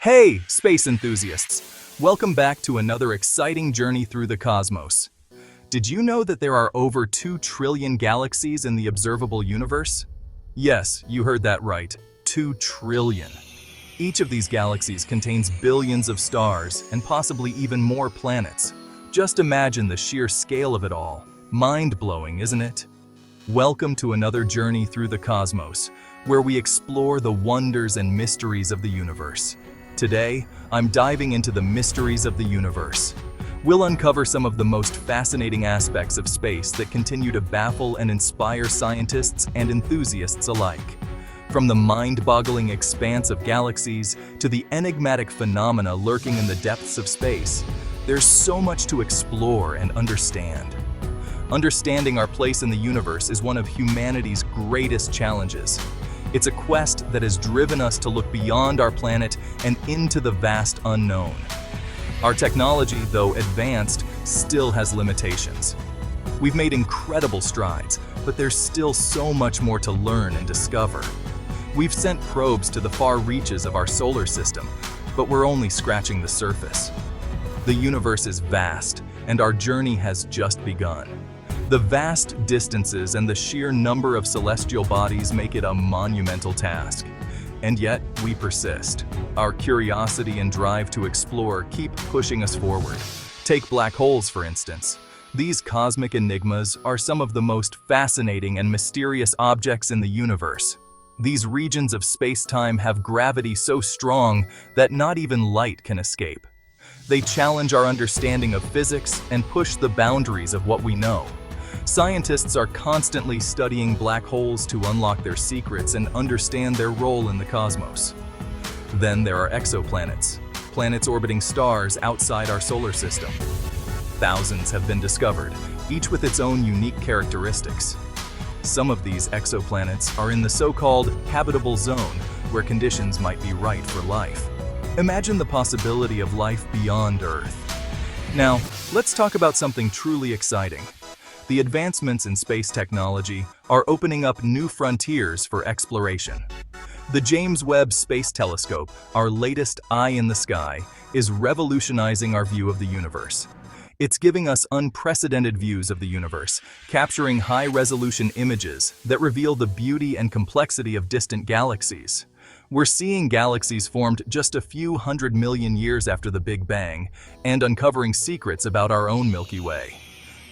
Hey, space enthusiasts! Welcome back to another exciting journey through the cosmos. Did you know that there are over 2 trillion galaxies in the observable universe? Yes, you heard that right, 2 trillion. Each of these galaxies contains billions of stars and possibly even more planets. Just imagine the sheer scale of it all. Mind-blowing, isn't it? Welcome to another journey through the cosmos, where we explore the wonders and mysteries of the universe. Today, I'm diving into the mysteries of the universe. We'll uncover some of the most fascinating aspects of space that continue to baffle and inspire scientists and enthusiasts alike. From the mind-boggling expanse of galaxies to the enigmatic phenomena lurking in the depths of space, there's so much to explore and understand. Understanding our place in the universe is one of humanity's greatest challenges. It's a quest that has driven us to look beyond our planet and into the vast unknown. Our technology, though advanced, still has limitations. We've made incredible strides, but there's still so much more to learn and discover. We've sent probes to the far reaches of our solar system, but we're only scratching the surface. The universe is vast, and our journey has just begun. The vast distances and the sheer number of celestial bodies make it a monumental task. And yet, we persist. Our curiosity and drive to explore keep pushing us forward. Take black holes, for instance. These cosmic enigmas are some of the most fascinating and mysterious objects in the universe. These regions of space-time have gravity so strong that not even light can escape. They challenge our understanding of physics and push the boundaries of what we know. Scientists are constantly studying black holes to unlock their secrets and understand their role in the cosmos. Then there are exoplanets, planets orbiting stars outside our solar system. Thousands have been discovered, each with its own unique characteristics. Some of these exoplanets are in the so-called habitable zone, where conditions might be right for life. Imagine the possibility of life beyond Earth. Now, let's talk about something truly exciting. The advancements in space technology are opening up new frontiers for exploration. The James Webb Space Telescope, our latest eye in the sky, is revolutionizing our view of the universe. It's giving us unprecedented views of the universe, capturing high-resolution images that reveal the beauty and complexity of distant galaxies. We're seeing galaxies formed just a few 100 million years after the Big Bang, and uncovering secrets about our own Milky Way.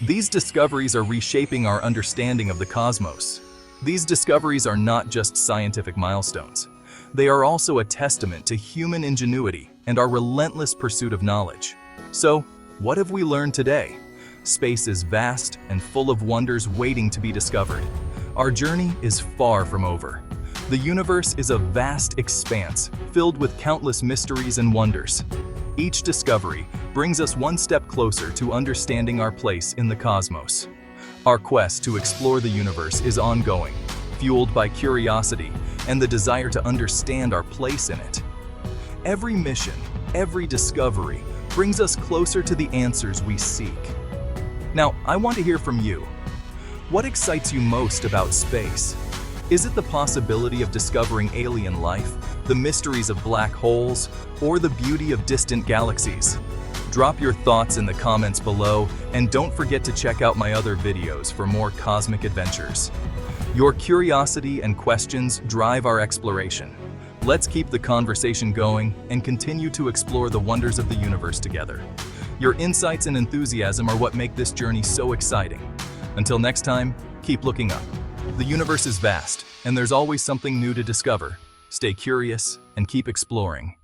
These discoveries are reshaping our understanding of the cosmos. These discoveries are not just scientific milestones. They are also a testament to human ingenuity and our relentless pursuit of knowledge. So, what have we learned today? Space is vast and full of wonders waiting to be discovered. Our journey is far from over. The universe is a vast expanse filled with countless mysteries and wonders. Each discovery brings us one step closer to understanding our place in the cosmos. Our quest to explore the universe is ongoing, fueled by curiosity and the desire to understand our place in it. Every mission, every discovery brings us closer to the answers we seek. Now, I want to hear from you. What excites you most about space? Is it the possibility of discovering alien life, the mysteries of black holes, or the beauty of distant galaxies? Drop your thoughts in the comments below, and don't forget to check out my other videos for more cosmic adventures. Your curiosity and questions drive our exploration. Let's keep the conversation going and continue to explore the wonders of the universe together. Your insights and enthusiasm are what make this journey so exciting. Until next time, keep looking up. The universe is vast, and there's always something new to discover. Stay curious and keep exploring.